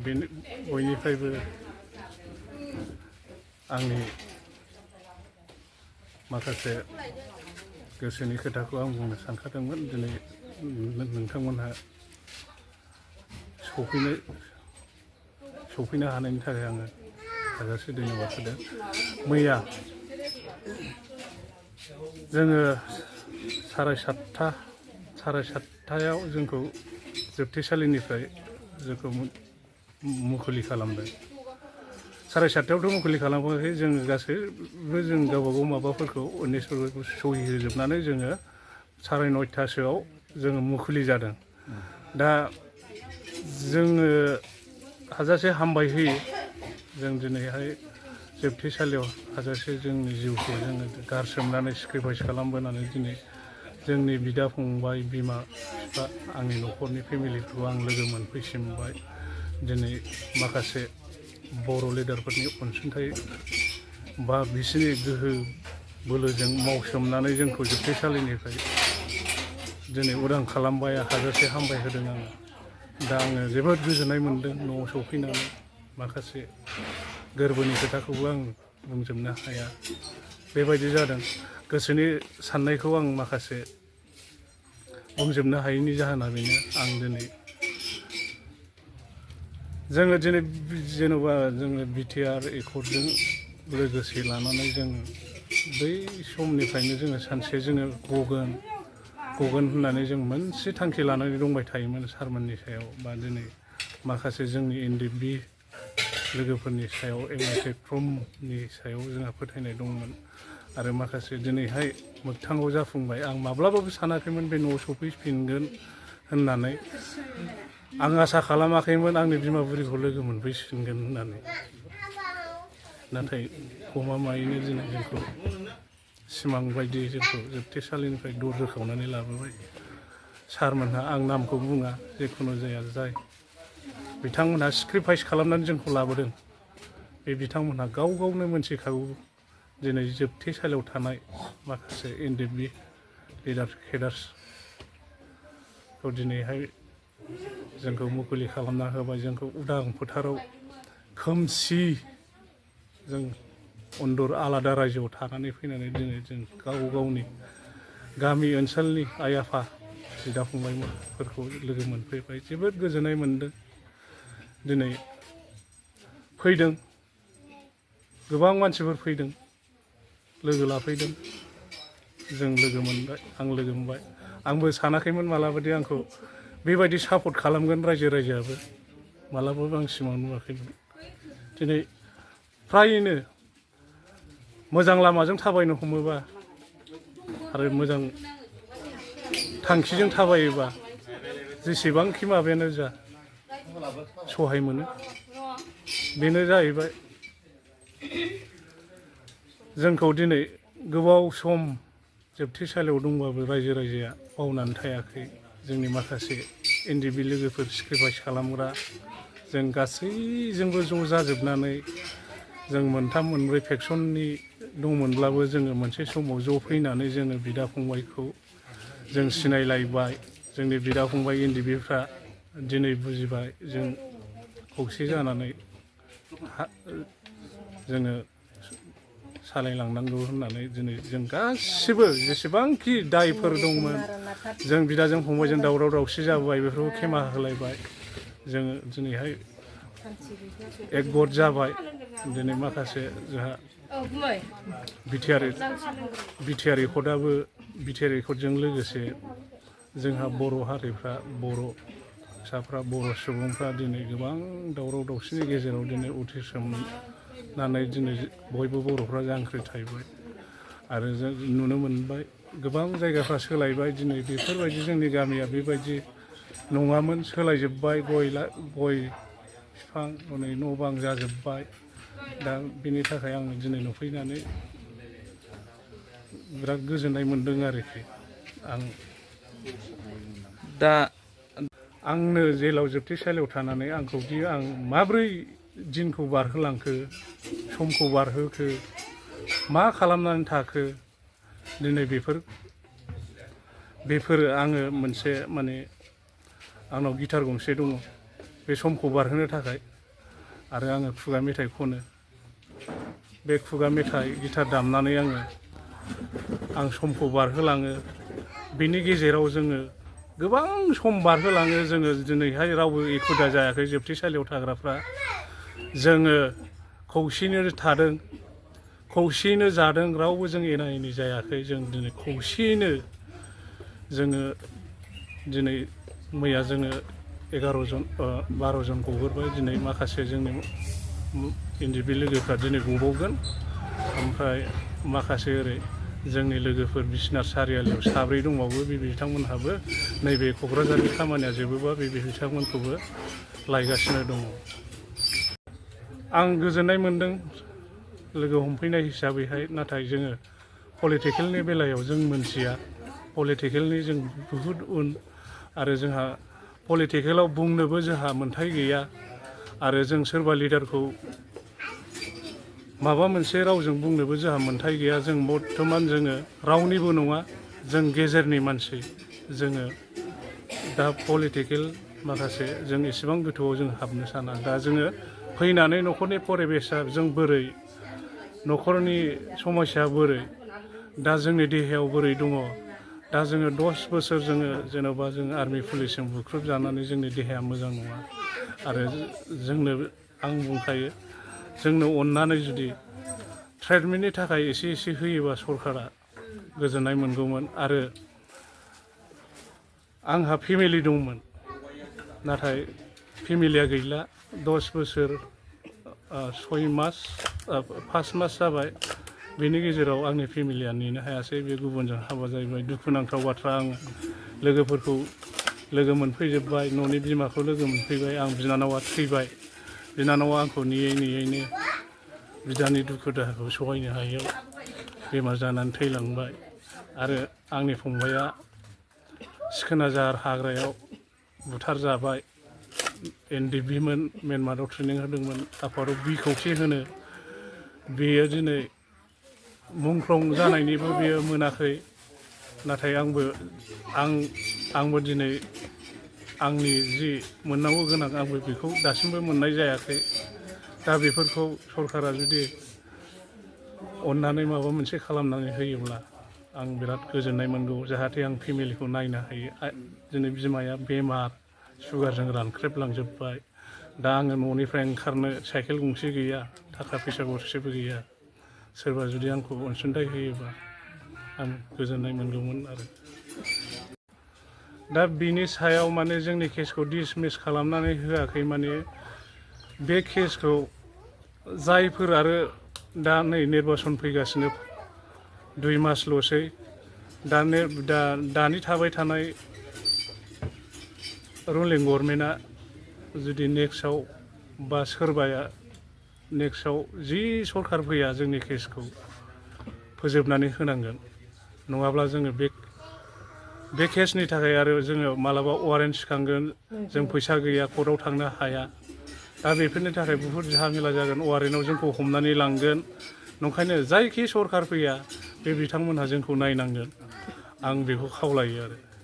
बयनिफ्रायबो आंनि माखासे गोसोनि खोथाखौ आं बुंनो सानखादोंमोन दिनै नोंथांमोनहा सफैनो हानायनि थाखाय आङो हाजासे धन्यबाद होदों। मैया जोङो 7:30 जोंखौ जोबथेसालिनिफ्राय जोंखौ मुखुलि खालामदों। 7:30 मुखुलि खालामाखै, जोङो गासैबो जों गावबागाव माबाफोरखौ उन्दैफोरखौ सहि होजोबनानै जोङो 9:30 जोङो मुखुलि जादों। दा जोङो हाजासे हामबाय होयो जों दिनैहाय जोबथेसालियाव हाजासे जोंनि जिउखौ जोङो गारसोमनानै सेक्रिफाइस खालामबोनानै दिनै जोंनि बिदा फंबाय बिमा बिफा आंनि न'खरनि फेमिलिफोरखौ आं लोगो मोनफैसिनबाय। दिनै माखासे बर' लिडारफोरनि अनसुंथाइ बा बिसोरनि गोहो बोलोजों मावसोमनानै जोंखौ जोबथेसालिनिफ्राय दिनै उदां खालामबाय, हाजासे हामबाय होदों आङो। दा आङो जोबोद गोजोननाय मोन्दों न'आव सफैनानै। माखासे गोरबोनि खोथाखौबो आं बुंजोबनो हाया, बेबायदि जादों। गोसोनि साननायखौ आं माखासे बुंजोबनो हायैनि जाहोना बेनो, आं दिनै जोङो दिनै जेन'बा जोङो बिटिआर एकर्डजों लोगोसे लानानै जों बै समनिफ्रायनो जोङो सानसे जोङो गगोन होननानै जों मोनसे थांखि लानानै दंबाय थायोमोन सारमोननि सायाव, बा दिनै माखासे जोंनि Ndfb लोगोफोरनि सायाव फ्रमनि सायाव जोंहा फोथायनाय दंमोन। आरो माखासे दिनैहाय मोगथाङाव जाफुंबाय। आं माब्लाबाबो सानाखैमोन बे न'आव सफैफिनगोन होननानै। आं आसा खालामाखैमोन आंनि बिमा बुरिखौ लोगो मोनफैफिनगोन होननानै। नाथाय गमामायैनो दिनै जोंखौ सिमां बायदि जोंखौ जोबथेसालिनिफ्राय दर रोखावनानै लाबोबाय। सारमोनहा, आं नामखौ बुङा, जिखुनु जाया जाय बिथांमोनहा सेक्रिफाइस खालामनानै जोंखौ लाबोदों, बे बिथांमोनहा गाव गावनो मोनथिखागौ दिनै जोबथेसालियाव थानाय माखासे Ndfb केडार्सखौ दिनैहाय जोंखौ मुखुलि खालामना होबाय। जोंखौ उदां फोथाराव खोमसि जों अन्दर आलादा रायजोआव थानानै फैनानै दिनै जों गाव गावनि गामि ओनसोलनि आइ आफा बिदा फंबायफोरखौ लोगो मोनफैबाय। जोबोद गोजोननाय मोन्दों। दिनै फैदों, गोबां मानसिफोर फैदों, लोगो लाफैदों, जों लोगो मोनबाय, आं लोगो मोनबाय। आंबो सानाखैमोन मालाबादि आंखौ बेबायदि सापर्ट खालामगोन रायजो राजायाबो, मालाबाबो आं सिमां नुवाखैमोन। दिनै फ्रायनो मोजां लामाजों थाबायनो हमोबा आरो मोजां थांखिजों थाबायोबा जेसेबांखि माबायानो जा सहाय मोनो। बेनो जाहैबाय जोंखौ दिनै गोबाव सम जोबथेसालियाव दंबाबो रायजो राजाया बावनानै थायाखै। जोंनि माखासे Ndfb लोगोफोर सेक्रिफाइस खालामग्रा, जों गासैजोंबो ज' जाजोबनानै जों मोनथाम मोनब्रै फेक्सननि दंमोनब्लाबो जोङो मोनसे समाव ज' फैनानै जोङो बिदा फंबायखौ जों सिनायलायबाय। जोंनि बिदा फंबाय Ndfbफ्रा दिनै बुजिबाय जों खौसे जानानै जोङो सालायलांनांगौ होननानै दिनै जों गासिबो जेसेबांखि दायफोर दंमोन, जों बिदाजों फंबायजों दावराव दावसि जाबोबाय, बेफोरखौ खेमा होलायबाय। जोङो दिनैहाय एकगत जाबाय। दिनै माखासे जोंहा बिटिआर एकर्डजों लोगोसे जोंहा बर' हारिफ्रा, बर' फिसाफ्रा, बर' सुबुंफ्रा दिनै गोबां दावराव दावसिनि गेजेराव दिनै उथ्रिसारनानै दिनै बयबो बर'फ्रा जांख्रिथायबाय। आरो जों नुनो मोनबाय गोबां जायगाफ्रा सोलायबाय। दिनै बेफोरबायदि जोंनि गामिया बेबायदि नङामोन, सोलायजोब्बाय। गय बिफां हनै न' बां जाजोब्बाय। दा बेनि थाखाय आं दिनै नुफैनानै बिराद गोजोननाय मोन्दों आरोखि। आं दा आंनो जेलाव जोबथेसालियाव थानानै आंखौदि आं माब्रै दिनखौ बारहोलांखो, समखौ बारहोखो, मा खालामनानै थाखो, दिनै बेफोरो आङो मोनसे माने आंनाव गिटार गंसे दङ। बे बे समखौ बारहोनो थाखाय आरो आङो खुगा मेथाइ खनो बे खुगा मेथाइ गिटार दामनानै आं समखौ बारहोलाङो बेनि गेजेराव जोङो गोबां सम बारहोलाङो जोङो दिनैहाय रावबो एखुदा जायाखै जोबथेसालियाव थाग्राफ्रा जोङो खौसेयैनो थादों खौसेयैनो जादों रावबो जों एना एनि जायाखै जों दिनै खौसेयैनो जोङो दिनै मैया जोङो 11 जन 12 जन गबोबाय दिनै माखासे जोंनि NDB लोगोफ्रा दिनै गबावगोन ओमफ्राय माखासे ओरै जोंनि लोगोफोर बिसनाथ सारियालियाव 3 दंबावो बे बिथांमोनहाबो नैबे क'क्राझारनि खामानिया जोबोबा बे बिथांमोनखौबो लायगासिनो दङ आं गोजोननाय मोनदों लोगो हमफैनाय हिसाबैहाय नाथाय जोङो पलिटिकेलनि बेलायाव जों मोनथिया पलिटिकेलनि जों बुहुद उन आरो जोंहा पलिटिकेलाव बुंनोबो जोंहा मोन्थाय गैया आरो जों सोरबा लिडारखौ माबा मोनसे रावजों बुंनोबो जोंहा मोन्थाय गैया जों बर्तमान जोङो रावनिबो नङा जों गेजेरनि मानसि जोङो दा पलिटिकेल माखासे जों एसेबां गोथौआव जों हाबनो साना दा जोङो फैनानै न'खरनि परिबेसा जों बोरै न'खरनि समस्या बोरै दा जोंनि देहायाव बोरै दङ दा जोङो 10 बोसोर जोङो जेन'बा जों आर्मि पुलिसजों बुख्रुब जानानै जोंनि देहाया मोजां नङा आरो जोंनो आं बुंखायो जोंनो अननानै जुदि ट्रिटमेन्टनि थाखाय एसे होयोबा सरकारा गोजोननाय मोनगौमोन आरो आंहा फेमिलि दंमोन नाथाय फेमिलिया गैला 10 बोसोर 6 मास 5 मास जाबाय बेनि गेजेराव आंनि फेमिलिया नेनो हायासै बे गुबुनजों हाबा जाहैबाय दुखुनांथाव बाथ्रा आङो लोगोफोरखौ लोगो मोनफैजोब्बाय न'नि बिमाखौ लोगो मोनफैबाय आं बिनानावा थैबाय बिनानावा आंखौ नेयैनो बिदानि दुखु दाहाखौ सहायनो हायैयाव बेमार जानानै थैलांबाय आरो आंनि फंबाया सिखोनाझार हाग्रायाव बुथारजाबाय NDB मोन म्यानमाराव ट्रेनिं होदोंमोन आफादाव बिखौथि होनो बेयो दिनै मुंख्लं जानायनिबो बेयो मोनाखै नाथाय आंबो दिनै आंनि जि मोननांगौ गोनां आंबो बेखौ दासिमबो मोननाय जायाखै दा बेफोरखौ सरकारा जुदि अननानै माबा मोनसे खालामनानै होयोब्ला आं बिराद गोजोननाय मोनगौ जाहाथे आं फेमिलिखौ नायनो हायो दिनै बिमाया बेमार सुगारजों रानख्रेबलांजोब्बाय दा आङो न'निफ्राय ओंखारनो साइकेल गंसे गैया थाखा फैसा गरसेबो गैया सोरबा जुदि आंखौ अनसुंथाइ होयोबा आं गोजोननाय मोनगौमोन आरो दा बिनि सायाव माने जोंनि केसखौ डिसमिस खालामनानै होआखै माने बे केसखौ जायफोर आरो दा नै निर्बासन फैगासिनो 2 मासल'सै दानि थाबाय थानाय रुलिं गभर्नमेन्टआ जुदि नेक्स्टआव बा सोरबाया नेक्स्टआव जि सरकार फैया जोंनि केसखौ फोजोबनानै होनांगोन नङाब्ला जोङो बे केसनि थाखाय आरो जोङो मालाबा वारेन्ट सिखांगोन जों फैसा गैया कर्टआव थांनो हाया दा बेफोरनि थाखाय बुहुत झामेला जागोन वारेन्टआव जोंखौ हमनानै लांगोन नंखायनो जायखि सरकार फैया बे बिथांमोनहा जोंखौ नायनांगोन आं बेखौ खावलायो आरो